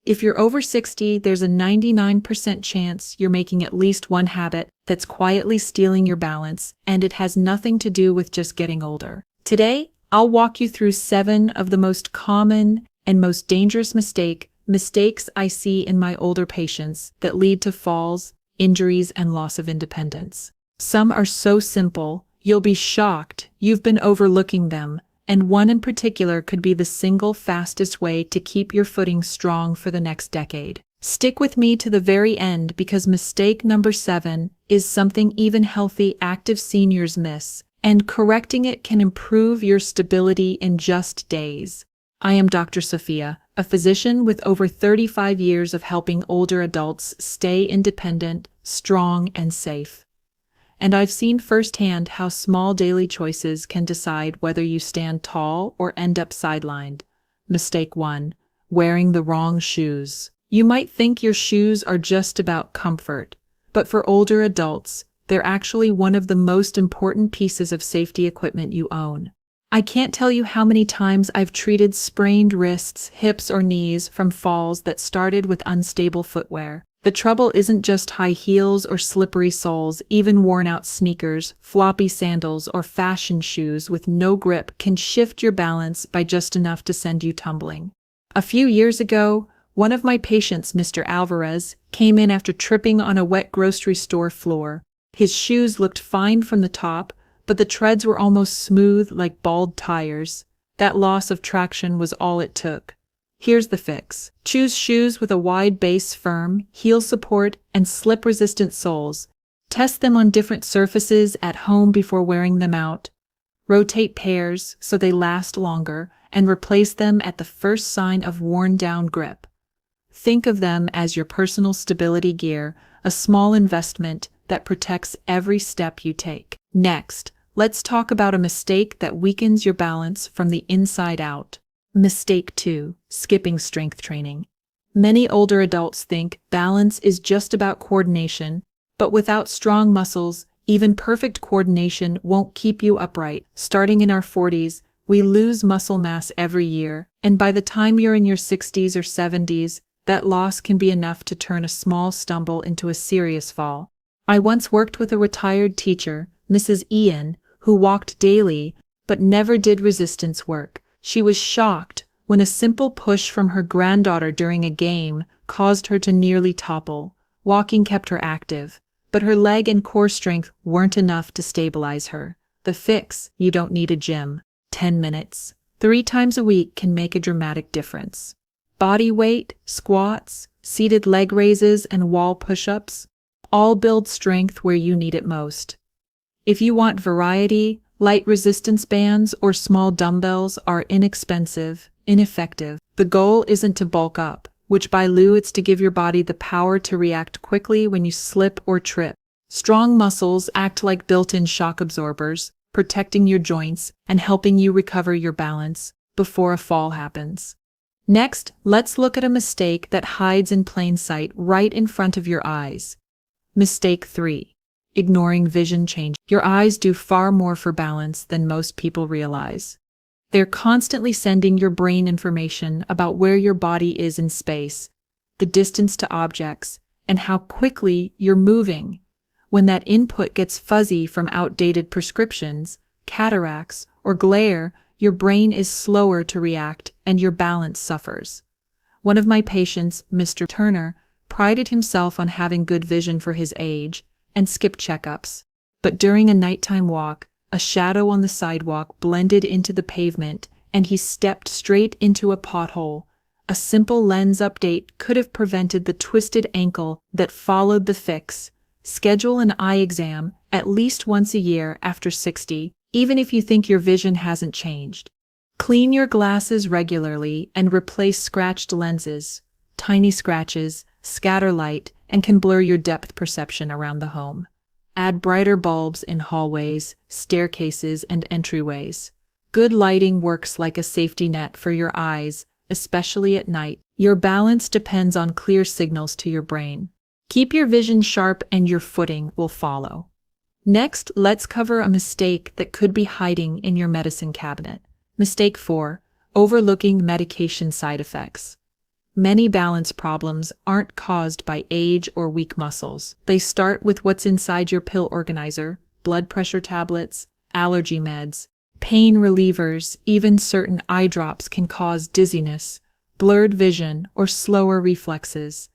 If you're over 60, there's a 99% chance you're making at least one habit that's quietly stealing your balance, and it has nothing to do with just getting older. Today, I'll walk you through 7 of the most common and most dangerous mistakes I see in my older patients that lead to falls, injuries, and loss of independence. Some are so simple, you'll be shocked you've been overlooking them, and one in particular could be the single fastest way to keep your footing strong for the next decade. Stick with me to the very end because mistake number 7 is something even healthy, active seniors miss, and correcting it can improve your stability in just days. I am Dr. Sophia, a physician with over 35 years of helping older adults stay independent, strong, and safe. And I've seen firsthand how small daily choices can decide whether you stand tall or end up sidelined. Mistake 1: wearing the wrong shoes. You might think your shoes are just about comfort, but for older adults, they're actually one of the most important pieces of safety equipment you own. I can't tell you how many times I've treated sprained wrists, hips, or knees from falls that started with unstable footwear. The trouble isn't just high heels or slippery soles. Even worn-out sneakers, floppy sandals, or fashion shoes with no grip can shift your balance by just enough to send you tumbling. A few years ago, one of my patients, Mr. Alvarez, came in after tripping on a wet grocery store floor. His shoes looked fine from the top, but the treads were almost smooth like bald tires. That loss of traction was all it took. Here's the fix. Choose shoes with a wide base, firm heel support, and slip-resistant soles. Test them on different surfaces at home before wearing them out. Rotate pairs so they last longer, and replace them at the first sign of worn-down grip. Think of them as your personal stability gear, a small investment that protects every step you take. Next, let's talk about a mistake that weakens your balance from the inside out. Mistake 2: skipping strength training. Many older adults think balance is just about coordination, but without strong muscles, even perfect coordination won't keep you upright. Starting in our 40s, we lose muscle mass every year, and by the time you're in your 60s or 70s, that loss can be enough to turn a small stumble into a serious fall. I once worked with a retired teacher, Mrs. Ian, who walked daily but never did resistance work. She was shocked when a simple push from her granddaughter during a game caused her to nearly topple. Walking kept her active, but her leg and core strength weren't enough to stabilize her. The fix: you don't need a gym. 10 minutes, 3 times a week can make a dramatic difference. Body weight, squats, seated leg raises, and wall push-ups all build strength where you need it most. If you want variety, light resistance bands or small dumbbells are inexpensive, ineffective. The goal isn't to bulk up, which by Lou, it's to give your body the power to react quickly when you slip or trip. Strong muscles act like built-in shock absorbers, protecting your joints and helping you recover your balance before a fall happens. Next, let's look at a mistake that hides in plain sight right in front of your eyes. Mistake 3: ignoring vision change. Your eyes do far more for balance than most people realize. They're constantly sending your brain information about where your body is in space, the distance to objects, and how quickly you're moving. When that input gets fuzzy from outdated prescriptions, cataracts, or glare, your brain is slower to react and your balance suffers. One of my patients, Mr. Turner, prided himself on having good vision for his age and skipped checkups. But during a nighttime walk, a shadow on the sidewalk blended into the pavement and he stepped straight into a pothole. A simple lens update could have prevented the twisted ankle that followed the fix. Schedule an eye exam at least once a year after 60, even if you think your vision hasn't changed. Clean your glasses regularly and replace scratched lenses. Tiny scratches scatter light and can blur your depth perception around the home. Add brighter bulbs in hallways, staircases, and entryways. Good lighting works like a safety net for your eyes, especially at night. Your balance depends on clear signals to your brain. Keep your vision sharp and your footing will follow. Next, let's cover a mistake that could be hiding in your medicine cabinet. Mistake 4: overlooking medication side effects. Many balance problems aren't caused by age or weak muscles. They start with what's inside your pill organizer: blood pressure tablets, allergy meds, pain relievers, even certain eye drops can cause dizziness, blurred vision, or slower reflexes.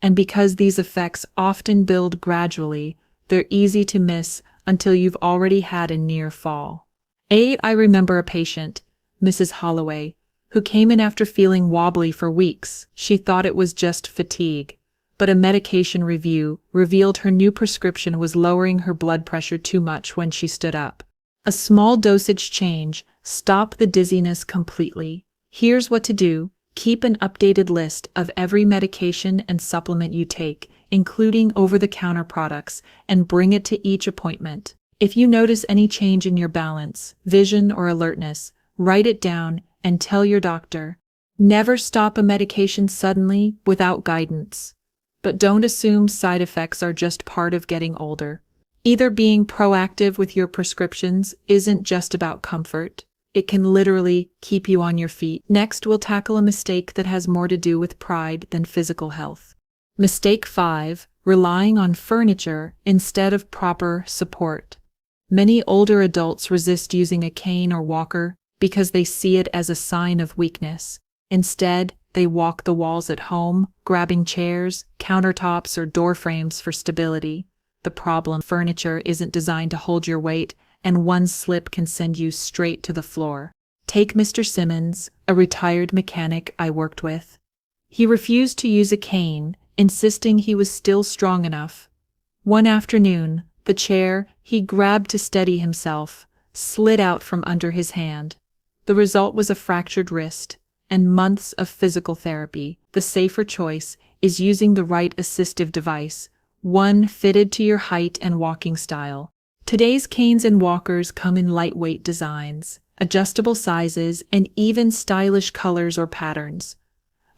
And because these effects often build gradually, they're easy to miss until you've already had a near fall. I remember a patient, Mrs. Holloway, who came in after feeling wobbly for weeks. She thought it was just fatigue, but a medication review revealed her new prescription was lowering her blood pressure too much when she stood up. A small dosage change stopped the dizziness completely. Here's what to do. Keep an updated list of every medication and supplement you take, including over-the-counter products, and bring it to each appointment. If you notice any change in your balance, vision, or alertness, write it down and tell your doctor. Never stop a medication suddenly without guidance. But don't assume side effects are just part of getting older. Either being proactive with your prescriptions isn't just about comfort. It can literally keep you on your feet. Next, we'll tackle a mistake that has more to do with pride than physical health. Mistake 5, relying on furniture instead of proper support. Many older adults resist using a cane or walker because they see it as a sign of weakness. Instead, they walk the walls at home, grabbing chairs, countertops, or door frames for stability. The problem: furniture isn't designed to hold your weight, and one slip can send you straight to the floor. Take Mr. Simmons, a retired mechanic I worked with. He refused to use a cane, insisting he was still strong enough. One afternoon, the chair he grabbed to steady himself slid out from under his hand. The result was a fractured wrist and months of physical therapy. The safer choice is using the right assistive device, one fitted to your height and walking style. Today's canes and walkers come in lightweight designs, adjustable sizes, and even stylish colors or patterns.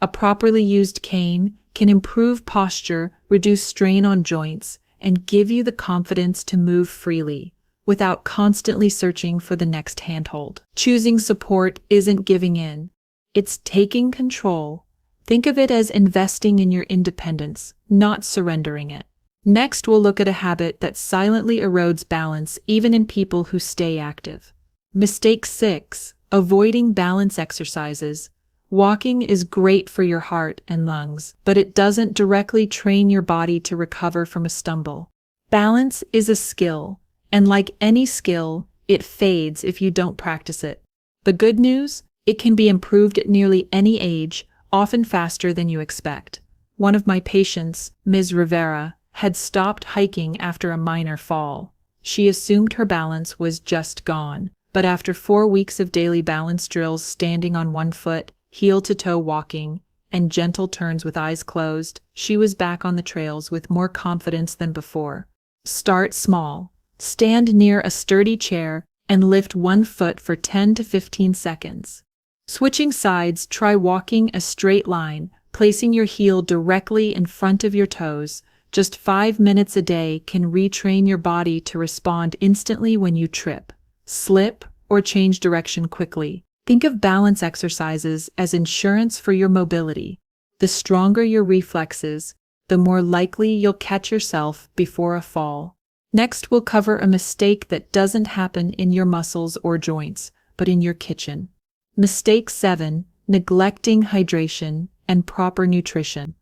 A properly used cane can improve posture, reduce strain on joints, and give you the confidence to move freely without constantly searching for the next handhold. Choosing support isn't giving in. It's taking control. Think of it as investing in your independence, not surrendering it. Next, we'll look at a habit that silently erodes balance even in people who stay active. Mistake 6, avoiding balance exercises. Walking is great for your heart and lungs, but it doesn't directly train your body to recover from a stumble. Balance is a skill, and like any skill, it fades if you don't practice it. The good news? It can be improved at nearly any age, often faster than you expect. One of my patients, Ms. Rivera, had stopped hiking after a minor fall. She assumed her balance was just gone, but after 4 weeks of daily balance drills, standing on one foot, heel-to-toe walking, and gentle turns with eyes closed, she was back on the trails with more confidence than before. Start small. Stand near a sturdy chair and lift one foot for 10 to 15 seconds. Switching sides, try walking a straight line, placing your heel directly in front of your toes. Just 5 minutes a day can retrain your body to respond instantly when you trip, slip, or change direction quickly. Think of balance exercises as insurance for your mobility. The stronger your reflexes, the more likely you'll catch yourself before a fall. Next, we'll cover a mistake that doesn't happen in your muscles or joints, but in your kitchen. Mistake 7, neglecting hydration and proper nutrition.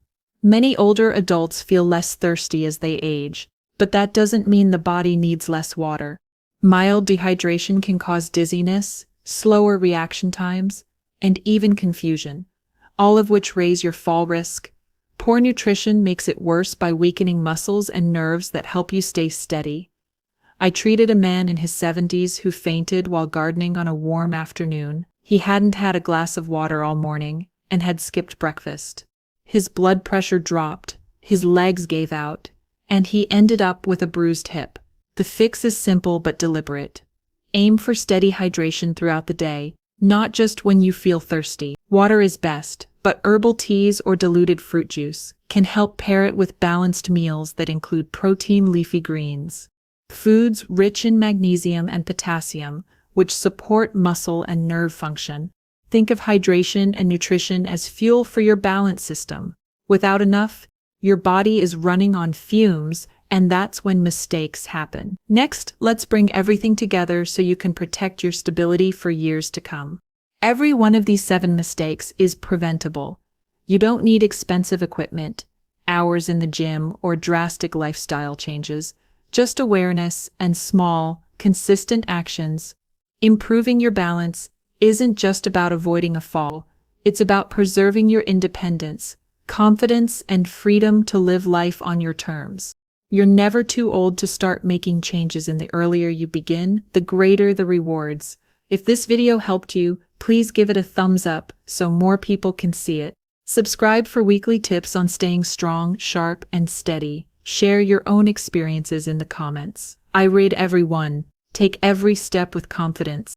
Many older adults feel less thirsty as they age, but that doesn't mean the body needs less water. Mild dehydration can cause dizziness, slower reaction times, and even confusion, all of which raise your fall risk. Poor nutrition makes it worse by weakening muscles and nerves that help you stay steady. I treated a man in his 70s who fainted while gardening on a warm afternoon. He hadn't had a glass of water all morning and had skipped breakfast. His blood pressure dropped, his legs gave out, and he ended up with a bruised hip. The fix is simple but deliberate. Aim for steady hydration throughout the day, not just when you feel thirsty. Water is best, but herbal teas or diluted fruit juice can help pair it with balanced meals that include protein, leafy greens, foods rich in magnesium and potassium, which support muscle and nerve function. Think of hydration and nutrition as fuel for your balance system. Without enough, your body is running on fumes, and that's when mistakes happen. Next, let's bring everything together so you can protect your stability for years to come. Every one of these 7 mistakes is preventable. You don't need expensive equipment, hours in the gym, or drastic lifestyle changes, just awareness and small, consistent actions. Improving your balance isn't just about avoiding a fall, it's about preserving your independence, confidence, and freedom to live life on your terms. You're never too old to start making changes, and the earlier you begin, the greater the rewards. If this video helped you, please give it a thumbs up so more people can see it. Subscribe for weekly tips on staying strong, sharp, and steady. Share your own experiences in the comments. I read every one. Take every step with confidence.